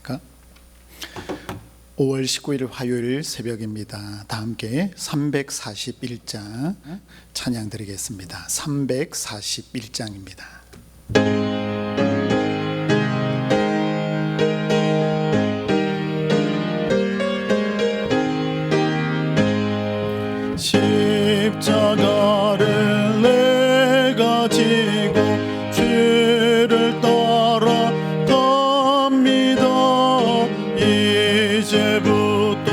안녕하십니까? 5월 19일 화요일 새벽입니다. 다 함께 341장 찬양 드리겠습니다. 341장입니다. 십자가를 내가 지고 주를 따라갑니다. 이제부터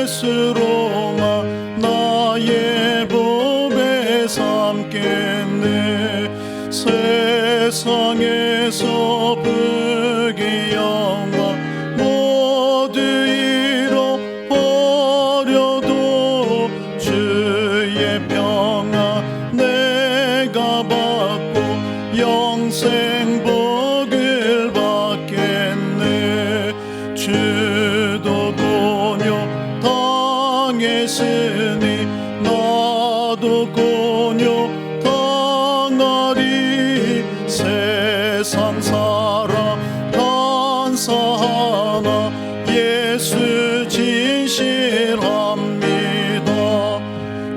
예수로만 나의 법에 삼겠네. 세상에서 부귀 영광 모두 잃어버려도 주의 평안 내가 받고 영생 복을 받겠네. 주도 곤욕 당했으니 나도 곤욕 당하리. 세상 사람 간사하나 예수 진실합니다.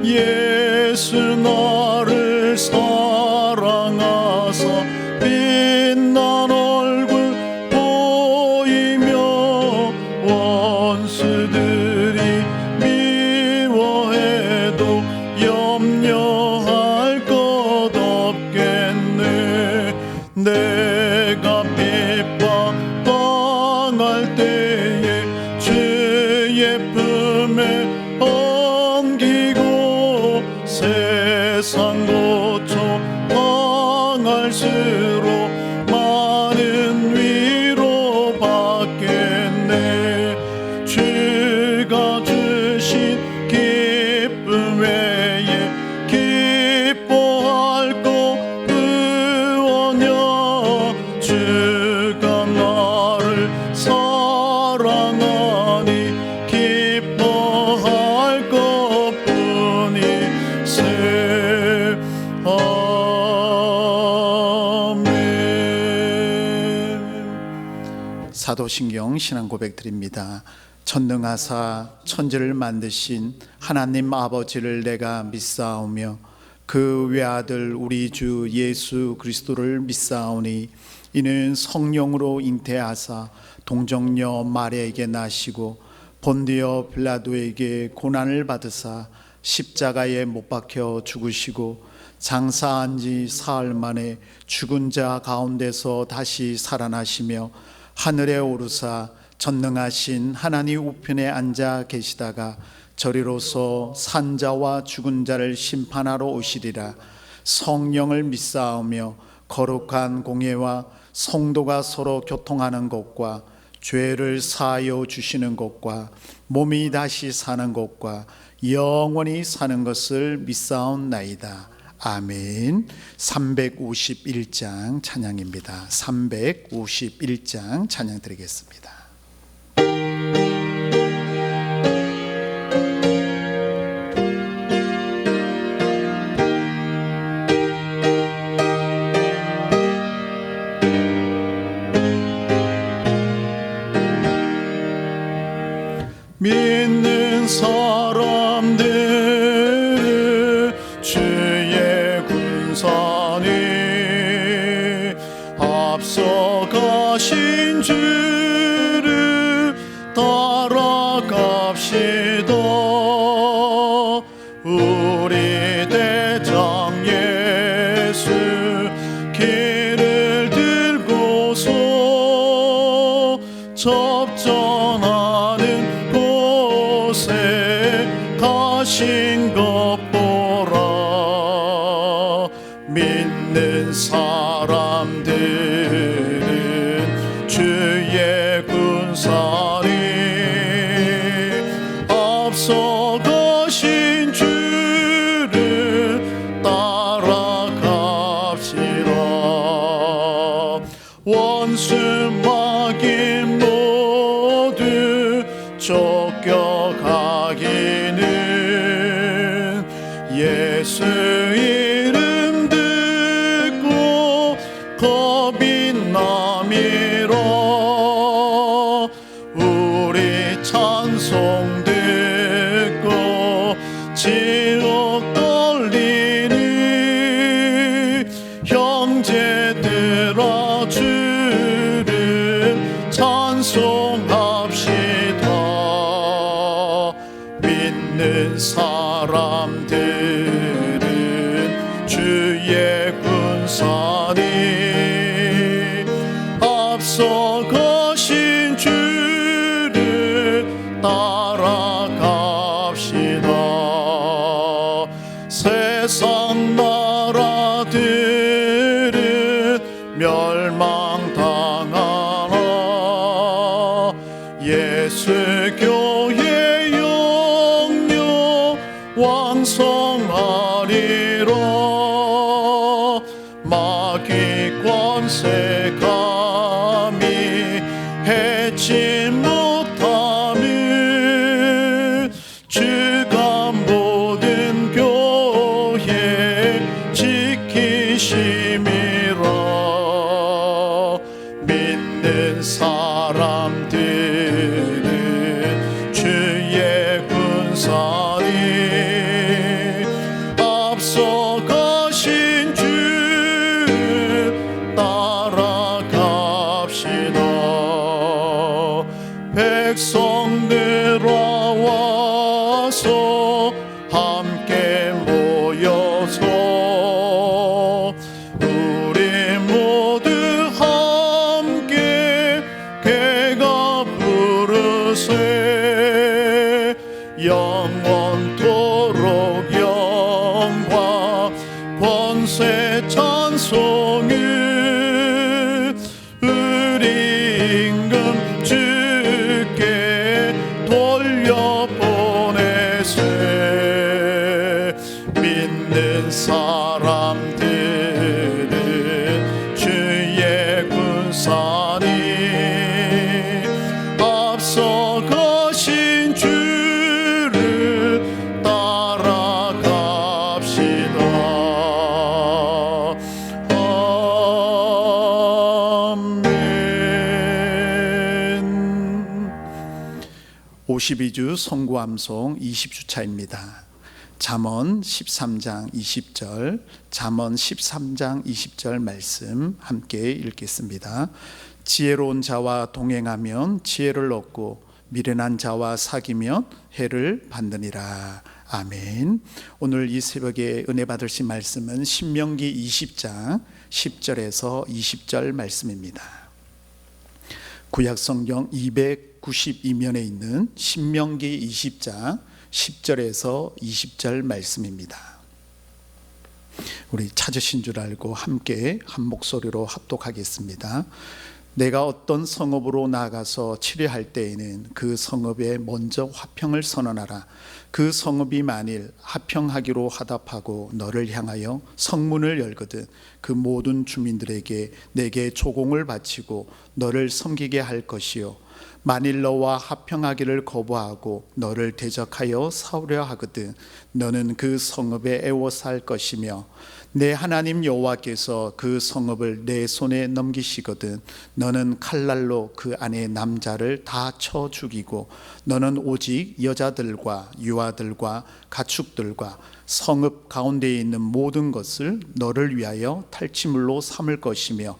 예수 나를 사랑하사 빛난 얼굴 보이며 원수들이 미워해도 염려할 것 없겠네. 내가 핍박 당할 때에 주의 품에 옮기고 세상 고초 당할수록 많은 위로 받겠네. 주가 주신 기쁨 외에 기뻐할 것 무엇냐. 주가 나를 사랑하니 기뻐할 것뿐이세. 아멘. 사도신경 신앙고백 드립니다. 전능하사 천지를 만드신 하나님 아버지를 내가 믿사오며 그 외아들 우리 주 예수 그리스도를 믿사오니 이는 성령으로 잉태하사 동정녀 마리아에게 나시고 본디오 빌라도에게 고난을 받으사 십자가에 못 박혀 죽으시고 장사한 지 사흘 만에 죽은 자 가운데서 다시 살아나시며 하늘에 오르사 전능하신 하나님 우편에 앉아 계시다가 저리로서 산자와 죽은 자를 심판하러 오시리라. 성령을 믿사오며 거룩한 공예와 성도가 서로 교통하는 것과 죄를 사하여 주시는 것과 몸이 다시 사는 것과 영원히 사는 것을 믿사옵나이다. 아멘. 351장 찬양입니다. 351장 찬양 드리겠습니다. 믿는 사람들은 주의 군사니 앞서가신 주를 따라갑시다. 우리 대장 예수 길을 들고서 접전하는 가신 것 보라. 믿는 사람들은 주의 군사니 앞서가신 주를 따라갑시다. 원수 마귀 모두 쫓겨가기는 예수 이름 듣고 겁이 남이라. 찬송합시다. 믿는 사람들은 주의 군사니 앞서가신 주를 따라갑시다. 세상 나라들은 멸망당하나 예수 교회 영영 왕성하리라. 마귀 권세 감히 해치 못하는 주간 모든 교회 지키심이라. 믿는 사람들은 주의 군사니 앞서가신 주 따라갑시다. 백성들 와서 함께 모여서 우리 모두 함께 개가 부르세. 영원토록 영광 권세 찬송을 우리 임금 주께 돌려보내세. 믿는 사람들은 주의 군사니 앞서가신 주를 따라갑시다. 아멘. 52주 성구암송 20주차입니다. 잠언 13장 20절, 잠언 13장 20절 말씀 함께 읽겠습니다. 지혜로운 자와 동행하면 지혜를 얻고 미련한 자와 사귀면 해를 받느니라. 아멘. 오늘 이 새벽에 은혜 받으신 말씀은 신명기 20장 10절에서 20절 말씀입니다. 구약성경 292면에 있는 신명기 20장 10절에서 20절 말씀입니다. 우리 찾으신 줄 알고 함께 한 목소리로 합독하겠습니다. 내가 어떤 성읍으로 나가서 치료할 때에는 그 성읍에 먼저 화평을 선언하라. 그 성읍이 만일 화평하기로 화답하고 너를 향하여 성문을 열거든 그 모든 주민들에게 내게 조공을 바치고 너를 섬기게 할 것이요, 만일 너와 화평하기를 거부하고 너를 대적하여 싸우려 하거든 너는 그 성읍에 애워살 것이며, 내 하나님 여호와께서 그 성읍을 내 손에 넘기시거든 너는 칼날로 그 안에 남자를 다 쳐 죽이고 너는 오직 여자들과 유아들과 가축들과 성읍 가운데에 있는 모든 것을 너를 위하여 탈취물로 삼을 것이며,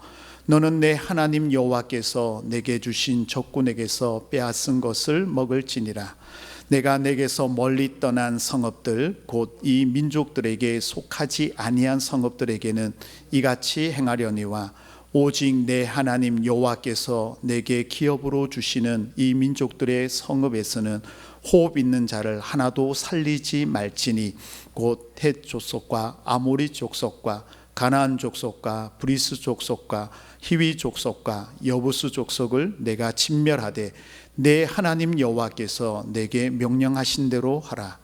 너는 내 하나님 여호와께서 내게 주신 적군에게서 빼앗은 것을 먹을지니라. 내가 내게서 멀리 떠난 성읍들 곧 이 민족들에게 속하지 아니한 성읍들에게는 이같이 행하려니와, 오직 내 하나님 여호와께서 내게 기업으로 주시는 이 민족들의 성읍에서는 호흡 있는 자를 하나도 살리지 말지니, 곧 헷 족속과 아모리 족속과 가나안 족속과 브리스 족속과 히위 족속과 여부스 족속을 내가 진멸하되 내 하나님 여호와께서 내게 명령하신 대로 하라.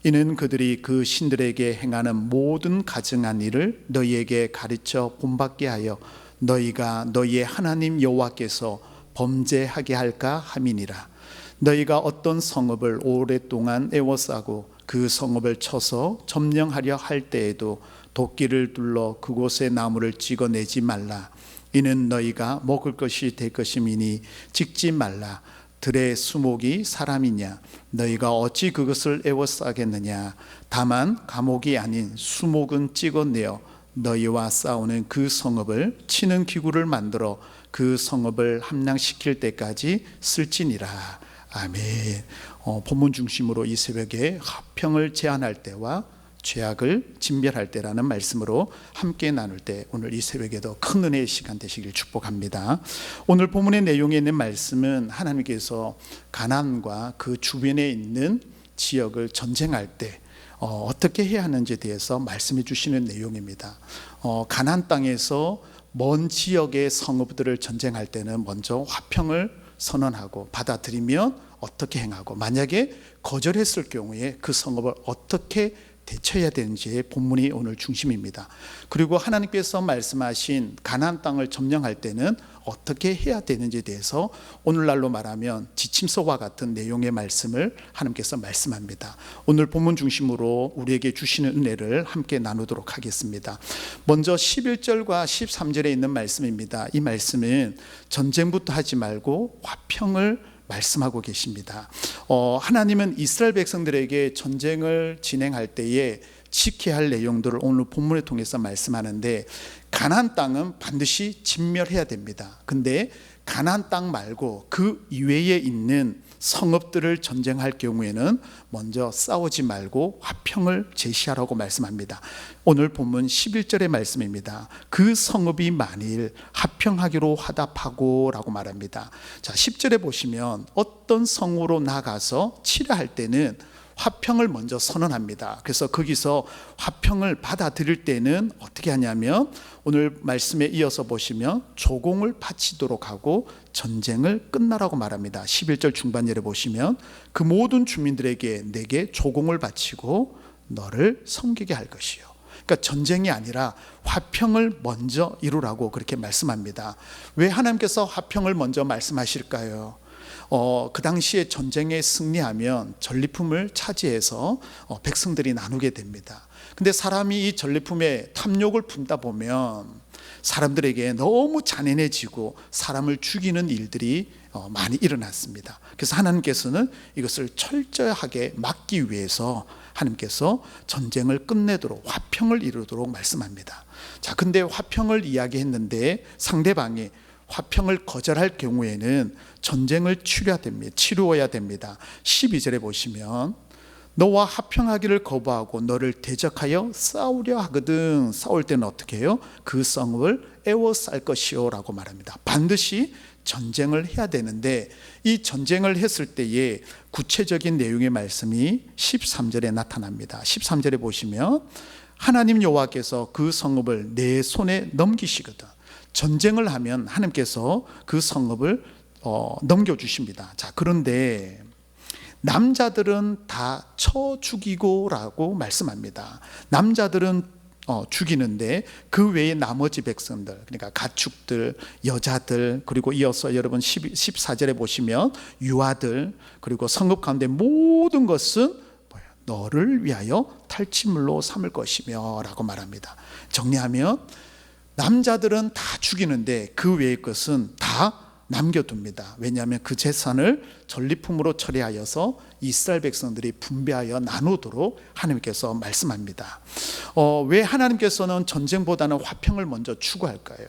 이는 그들이 그 신들에게 행하는 모든 가증한 일을 너희에게 가르쳐 본받게 하여 너희가 너희의 하나님 여호와께서 범죄하게 할까 함이니라. 너희가 어떤 성읍을 오랫동안 애워싸고 그 성읍을 쳐서 점령하려 할 때에도 도끼를 둘러 그곳의 나무를 찍어내지 말라. 이는 너희가 먹을 것이 될 것임이니 찍지 말라. 들의 수목이 사람이냐? 너희가 어찌 그것을 애워싸겠느냐? 다만 감옥이 아닌 수목은 찍어내어 너희와 싸우는 그 성읍을 치는 기구를 만들어 그 성읍을 함락시킬 때까지 쓸지니라. 아멘. 본문 중심으로 이 새벽에 화평을 제안할 때와 죄악을 진멸할 때라는 말씀으로 함께 나눌 때, 오늘 이 새벽에도 큰 은혜의 시간 되시길 축복합니다. 오늘 본문의 내용에 있는 말씀은 하나님께서 가나안과 그 주변에 있는 지역을 전쟁할 때 어떻게 해야 하는지에 대해서 말씀해 주시는 내용입니다. 가나안 땅에서 먼 지역의 성읍들을 전쟁할 때는 먼저 화평을 선언하고 받아들이면 어떻게 행하고, 만약에 거절했을 경우에 그 성읍을 어떻게 대처해야 되는지의 본문이 오늘 중심입니다. 그리고 하나님께서 말씀하신 가나안 땅을 점령할 때는 어떻게 해야 되는지에 대해서 오늘날로 말하면 지침서와 같은 내용의 말씀을 하나님께서 말씀합니다. 오늘 본문 중심으로 우리에게 주시는 은혜를 함께 나누도록 하겠습니다. 먼저 11절과 13절에 있는 말씀입니다. 이 말씀은 전쟁부터 하지 말고 화평을 말씀하고 계십니다. 하나님은 이스라엘 백성들에게 전쟁을 진행할 때에 지켜야 할 내용들을 오늘 본문을 통해서 말씀하는데, 가나안 땅은 반드시 진멸해야 됩니다. 근데 가나안 땅 말고 그 이외에 있는 성읍들을 전쟁할 경우에는 먼저 싸우지 말고 화평을 제시하라고 말씀합니다. 오늘 본문 11절의 말씀입니다. 그 성읍이 만일 화평하기로 화답하고 라고 말합니다. 자, 10절에 보시면 어떤 성으로 나가서 치료할 때는 화평을 먼저 선언합니다. 그래서 거기서 화평을 받아들일 때는 어떻게 하냐면, 오늘 말씀에 이어서 보시면 조공을 바치도록 하고 전쟁을 끝나라고 말합니다. 11절 중반절에 보시면 그 모든 주민들에게 내게 조공을 바치고 너를 섬기게 할 것이요. 그러니까 전쟁이 아니라 화평을 먼저 이루라고 그렇게 말씀합니다. 왜 하나님께서 화평을 먼저 말씀하실까요? 그 당시에 전쟁에 승리하면 전리품을 차지해서 백성들이 나누게 됩니다. 근데 사람이 이 전리품에 탐욕을 품다 보면 사람들에게 너무 잔인해지고 사람을 죽이는 일들이 많이 일어났습니다. 그래서 하나님께서는 이것을 철저하게 막기 위해서 하나님께서 전쟁을 끝내도록 화평을 이루도록 말씀합니다. 자, 근데 화평을 이야기했는데 상대방이 화평을 거절할 경우에는 전쟁을 치루어야 됩니다. 12절에 보시면 너와 화평하기를 거부하고 너를 대적하여 싸우려 하거든. 싸울 때는 어떻게 해요? 그 성을 에워쌀 것이요 라고 말합니다. 반드시 전쟁을 해야 되는데, 이 전쟁을 했을 때에 구체적인 내용의 말씀이 13절에 나타납니다. 13절에 보시면 하나님 여호와께서 그 성읍을 내 손에 넘기시거든. 전쟁을 하면 하나님께서 그 성읍을 넘겨주십니다. 자, 그런데 남자들은 다 쳐 죽이고 라고 말씀합니다. 남자들은 죽이는데 그 외에 나머지 백성들, 그러니까 가축들, 여자들, 그리고 이어서 여러분 14절에 보시면 유아들, 그리고 성읍 가운데 모든 것은 너를 위하여 탈취물로 삼을 것이며 라고 말합니다. 정리하면 남자들은 다 죽이는데 그 외의 것은 다 남겨둡니다. 왜냐하면 그 재산을 전리품으로 처리하여서 이스라엘 백성들이 분배하여 나누도록 하나님께서 말씀합니다. 왜 하나님께서는 전쟁보다는 화평을 먼저 추구할까요?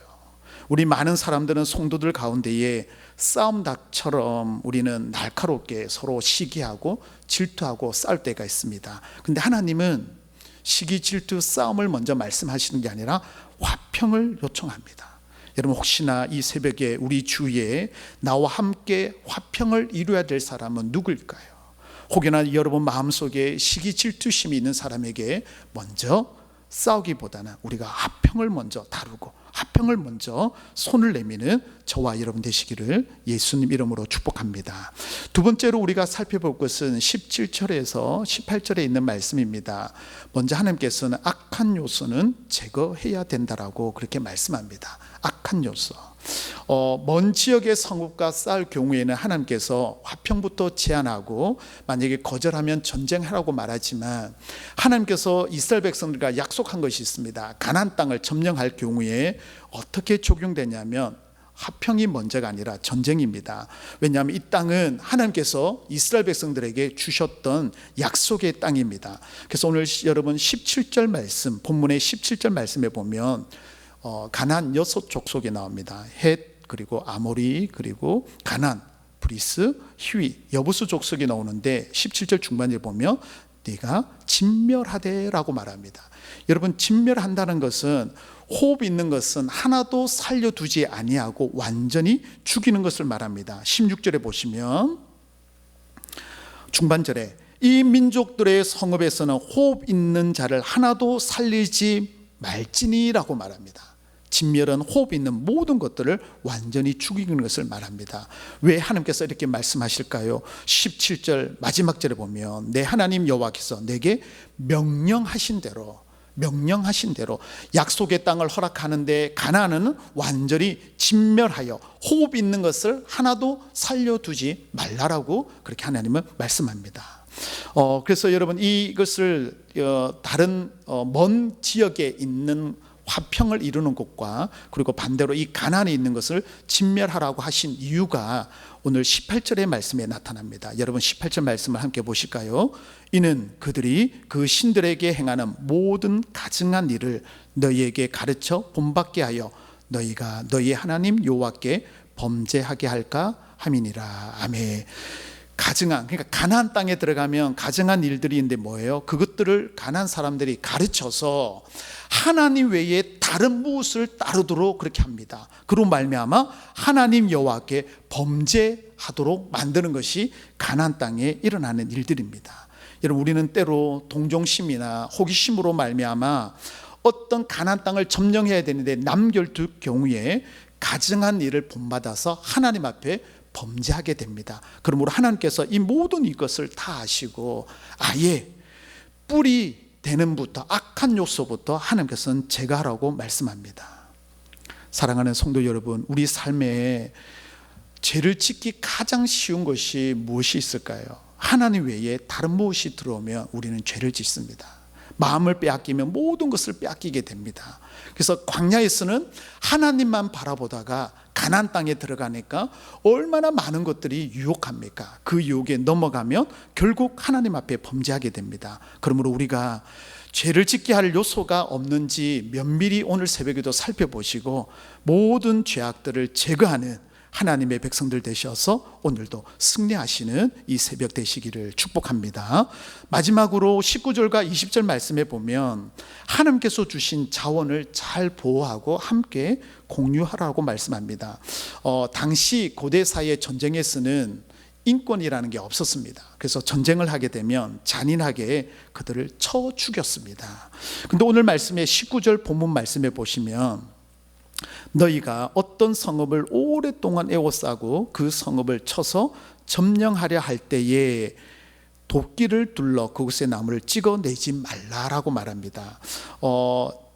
우리 많은 사람들은 성도들 가운데에 싸움닭처럼 우리는 날카롭게 서로 시기하고 질투하고 싸울 때가 있습니다. 근데 하나님은 시기, 질투, 싸움을 먼저 말씀하시는 게 아니라 화평을 요청합니다. 여러분, 혹시나 이 새벽에 우리 주위에 나와 함께 화평을 이루어야 될 사람은 누구일까요? 혹여나 여러분 마음속에 시기, 질투심이 있는 사람에게 먼저 싸우기보다는 우리가 화평을 먼저 다루고 화평을 먼저 손을 내미는 저와 여러분 되시기를 예수님 이름으로 축복합니다. 두 번째로 우리가 살펴볼 것은 17절에서 18절에 있는 말씀입니다. 먼저 하나님께서는 악한 요소는 제거해야 된다라고 그렇게 말씀합니다. 악한 요소. 먼 지역의 성읍과 싸울 경우에는 하나님께서 화평부터 제안하고, 만약에 거절하면 전쟁하라고 말하지만 하나님께서 이스라엘 백성들과 약속한 것이 있습니다. 가나안 땅을 점령할 경우에 어떻게 적용되냐면 화평이 먼저가 아니라 전쟁입니다. 왜냐하면 이 땅은 하나님께서 이스라엘 백성들에게 주셨던 약속의 땅입니다. 그래서 오늘 여러분 17절 말씀, 본문의 17절 말씀에 보면 가나안 6족속이 나옵니다. 헷, 그리고 아모리, 그리고 가나안, 브리스, 히위, 여부수 족속이 나오는데 17절 중반에 보면 네가 진멸하되라고 말합니다. 여러분, 진멸한다는 것은, 호흡 있는 것은 하나도 살려두지 아니하고 완전히 죽이는 것을 말합니다. 16절에 보시면 중반절에 이 민족들의 성읍에서는 호흡 있는 자를 하나도 살리지 말지니라고 말합니다. 진멸은 호흡 있는 모든 것들을 완전히 죽이는 것을 말합니다. 왜 하나님께서 이렇게 말씀하실까요? 17절 마지막 절에 보면 내 하나님 여호와께서 내게 명령하신 대로 약속의 땅을 허락하는데 가나안은 완전히 진멸하여 호흡 있는 것을 하나도 살려두지 말라라고 그렇게 하나님은 말씀합니다. 그래서 여러분, 이것을 다른 먼 지역에 있는 화평을 이루는 곳과 그리고 반대로 이 가나안에 있는 것을 진멸하라고 하신 이유가 오늘 18절의 말씀에 나타납니다. 여러분, 18절 말씀을 함께 보실까요? 이는 그들이 그 신들에게 행하는 모든 가증한 일을 너희에게 가르쳐 본받게 하여 너희가 너희 하나님 여호와께 범죄하게 할까 함이니라. 아멘. 가증한, 그러니까 가나안 땅에 들어가면 가증한 일들이 있는데 뭐예요? 그것들을 가나안 사람들이 가르쳐서 하나님 외에 다른 무엇을 따르도록 그렇게 합니다. 그로 말미암아 하나님 여호와께 범죄하도록 만드는 것이 가나안 땅에 일어나는 일들입니다. 여러분, 우리는 때로 동정심이나 호기심으로 말미암아 어떤 가나안 땅을 점령해야 되는데 남결둘 경우에 가증한 일을 본받아서 하나님 앞에 범죄하게 됩니다. 그러므로 하나님께서 이 모든 이것을 다 아시고 아예 뿌리 되는부터, 악한 요소부터 하나님께서는 제거하라고 말씀합니다. 사랑하는 성도 여러분, 우리 삶에 죄를 짓기 가장 쉬운 것이 무엇이 있을까요? 하나님 외에 다른 무엇이 들어오면 우리는 죄를 짓습니다. 마음을 빼앗기면 모든 것을 빼앗기게 됩니다. 그래서 광야에서는 하나님만 바라보다가 가나안 땅에 들어가니까 얼마나 많은 것들이 유혹합니까? 그 유혹에 넘어가면 결국 하나님 앞에 범죄하게 됩니다. 그러므로 우리가 죄를 짓게 할 요소가 없는지 면밀히 오늘 새벽에도 살펴보시고 모든 죄악들을 제거하는 하나님의 백성들 되셔서 오늘도 승리하시는 이 새벽 되시기를 축복합니다. 마지막으로 19절과 20절 말씀에 보면 하나님께서 주신 자원을 잘 보호하고 함께 공유하라고 말씀합니다. 당시 고대사의 전쟁에서는 인권이라는 게 없었습니다. 그래서 전쟁을 하게 되면 잔인하게 그들을 쳐 죽였습니다. 근데 오늘 말씀에 19절 본문 말씀에 보시면 너희가 어떤 성읍을 오랫동안 에워싸고 그 성읍을 쳐서 점령하려 할 때에 도끼를 둘러 그곳의 나무를 찍어내지 말라라고 말합니다.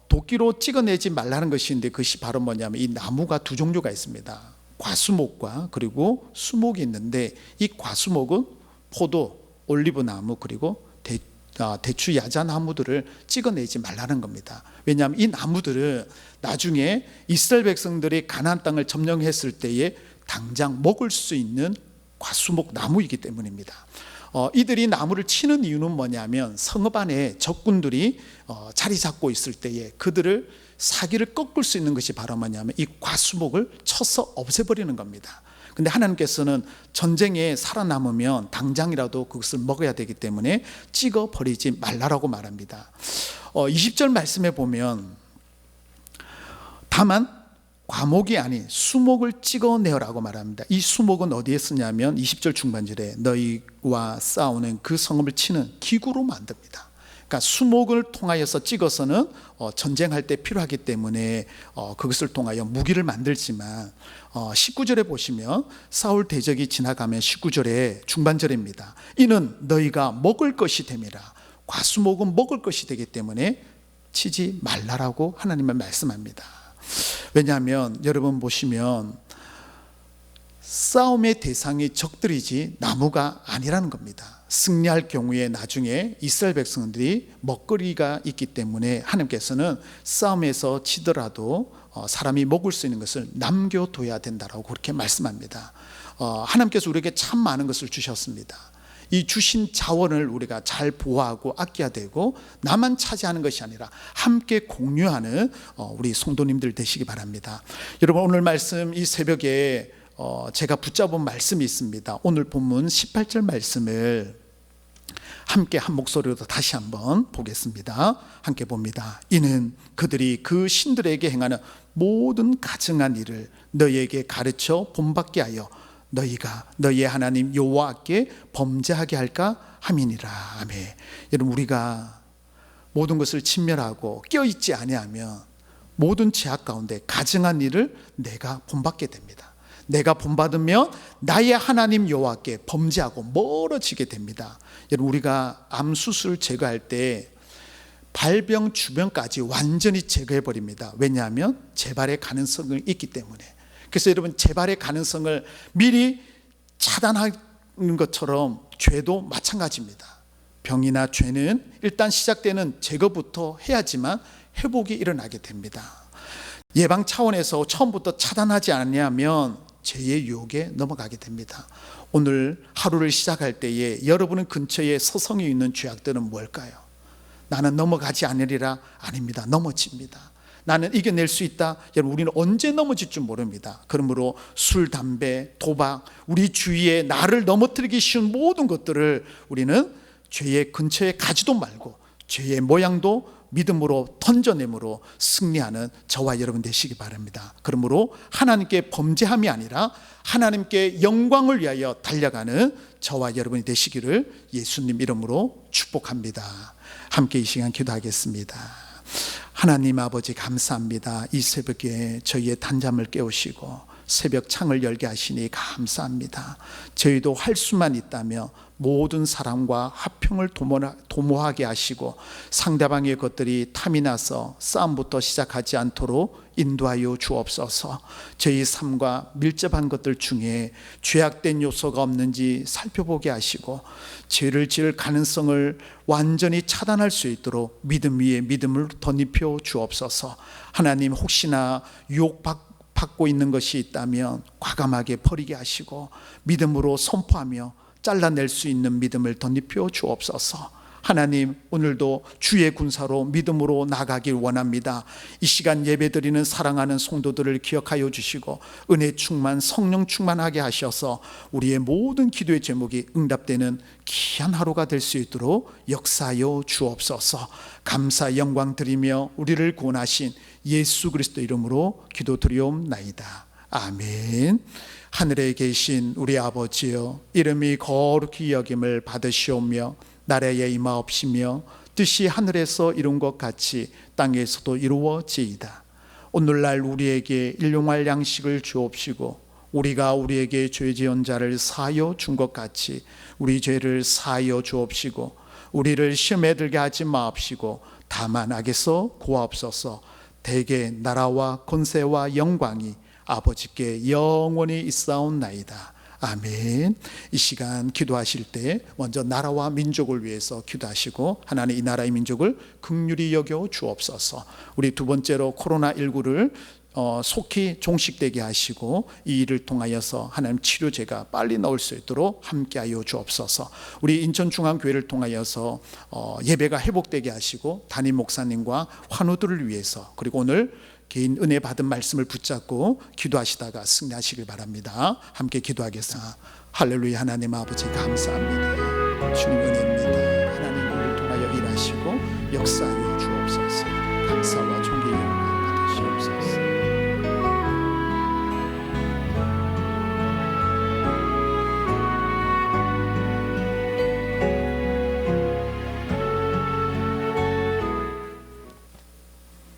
도끼로 찍어내지 말라는 것인데 그것이 바로 뭐냐면 이 나무가 두 종류가 있습니다. 과수목과 그리고 수목이 있는데 이 과수목은 포도, 올리브나무 그리고 대추 야자나무들을 찍어내지 말라는 겁니다. 왜냐하면 이 나무들은 나중에 이스라엘 백성들이 가나안 땅을 점령했을 때에 당장 먹을 수 있는 과수목 나무이기 때문입니다. 이들이 나무를 치는 이유는 뭐냐면 성읍 안에 적군들이 자리 잡고 있을 때에 그들을 사기를 꺾을 수 있는 것이 바로 뭐냐면 이 과수목을 쳐서 없애버리는 겁니다. 근데 하나님께서는 전쟁에 살아남으면 당장이라도 그것을 먹어야 되기 때문에 찍어버리지 말라라고 말합니다. 20절 말씀에 보면 다만 과목이 아닌 수목을 찍어내라고 말합니다. 이 수목은 어디에 쓰냐면 20절 중반절에 너희와 싸우는 그 성읍을 치는 기구로 만듭니다. 그러니까 수목을 통하여서 찍어서는 전쟁할 때 필요하기 때문에 그것을 통하여 무기를 만들지만 19절에 보시면 사울 대적이 지나가면 19절에 중반절입니다. 이는 너희가 먹을 것이 됨이라. 과수목은 먹을 것이 되기 때문에 치지 말라라고 하나님은 말씀합니다. 왜냐하면 여러분 보시면 싸움의 대상이 적들이지 나무가 아니라는 겁니다. 승리할 경우에 나중에 이스라엘 백성들이 먹거리가 있기 때문에 하나님께서는 싸움에서 치더라도 사람이 먹을 수 있는 것을 남겨둬야 된다라고 그렇게 말씀합니다. 하나님께서 우리에게 참 많은 것을 주셨습니다. 이 주신 자원을 우리가 잘 보호하고 아껴야 되고, 나만 차지하는 것이 아니라 함께 공유하는 우리 성도님들 되시기 바랍니다. 여러분, 오늘 말씀 이 새벽에 제가 붙잡은 말씀이 있습니다. 오늘 본문 18절 말씀을 함께 한 목소리로 다시 한번 보겠습니다. 함께 봅니다. 이는 그들이 그 신들에게 행하는 모든 가증한 일을 너희에게 가르쳐 본받게 하여 너희가 너희의 하나님 여호와께 범죄하게 할까 함이니라. 아멘. 여러분, 우리가 모든 것을 친멸하고 껴있지 아니하면 모든 죄악 가운데 가증한 일을 내가 본받게 됩니다. 내가 본받으면 나의 하나님 여호와께 범죄하고 멀어지게 됩니다. 여러분, 우리가 암 수술 제거할 때 발병 주변까지 완전히 제거해 버립니다. 왜냐하면 재발의 가능성이 있기 때문에. 그래서 여러분, 재발의 가능성을 미리 차단하는 것처럼 죄도 마찬가지입니다. 병이나 죄는 일단 시작되는 제거부터 해야지만 회복이 일어나게 됩니다. 예방 차원에서 처음부터 차단하지 않냐면 죄의 유혹에 넘어가게 됩니다. 오늘 하루를 시작할 때에 여러분 근처에 서성이 있는 죄악들은 뭘까요? 나는 넘어가지 않으리라. 아닙니다. 넘어집니다. 나는 이겨낼 수 있다. 여러분, 우리는 언제 넘어질 줄 모릅니다. 그러므로 술, 담배, 도박, 우리 주위에 나를 넘어뜨리기 쉬운 모든 것들을 우리는 죄의 근처에 가지도 말고 죄의 모양도 믿음으로 던져내므로 승리하는 저와 여러분 되시기 바랍니다. 그러므로 하나님께 범죄함이 아니라 하나님께 영광을 위하여 달려가는 저와 여러분이 되시기를 예수님 이름으로 축복합니다. 함께 이 시간 기도하겠습니다. 하나님 아버지, 감사합니다. 이 새벽에 저희의 단잠을 깨우시고 새벽 창을 열게 하시니 감사합니다. 저희도 할 수만 있다며 모든 사람과 화평을 도모하게 하시고 상대방의 것들이 탐이 나서 싸움부터 시작하지 않도록 인도하여 주옵소서. 저희 삶과 밀접한 것들 중에 죄악된 요소가 없는지 살펴보게 하시고 죄를 지을 가능성을 완전히 차단할 수 있도록 믿음 위에 믿음을 덧입혀 주옵소서. 하나님, 혹시나 유혹받고 있는 것이 있다면 과감하게 버리게 하시고 믿음으로 선포하며 잘라낼 수 있는 믿음을 덧입혀 주옵소서. 하나님, 오늘도 주의 군사로 믿음으로 나가길 원합니다. 이 시간 예배드리는 사랑하는 성도들을 기억하여 주시고 은혜 충만, 성령 충만하게 하셔서 우리의 모든 기도의 제목이 응답되는 귀한 하루가 될 수 있도록 역사하여 주옵소서. 감사 영광 드리며 우리를 구원하신 예수 그리스도 이름으로 기도드리옵나이다. 아멘. 하늘에 계신 우리 아버지여, 이름이 거룩히 여김을 받으시오며 나라에 임하옵시며 뜻이 하늘에서 이룬 것 같이 땅에서도 이루어지이다. 오늘날 우리에게 일용할 양식을 주옵시고 우리가 우리에게 죄 지은 자를 사하여 준 것 같이 우리 죄를 사하여 주옵시고 우리를 시험에 들게 하지 마옵시고 다만 악에서 구하옵소서. 대개 나라와 권세와 영광이 아버지께 영원히 있사옵나이다. 아멘. 이 시간 기도하실 때 먼저 나라와 민족을 위해서 기도하시고 하나님, 이 나라의 민족을 긍휼히 여겨 주옵소서. 우리 두 번째로 코로나19를 속히 종식되게 하시고 이 일을 통하여서 하나님 치료제가 빨리 나올 수 있도록 함께하여 주옵소서. 우리 인천중앙교회를 통하여서 예배가 회복되게 하시고 담임 목사님과 환우들을 위해서, 그리고 오늘 개인 은혜 받은 말씀을 붙잡고 기도하시다가 승리하시길 바랍니다. 함께 기도하겠습니다. 할렐루야. 하나님 아버지, 감사합니다. 주님 은혜입니다. 하나님, 우리를 통하여 일하시고 역사하여 주옵소서. 감사와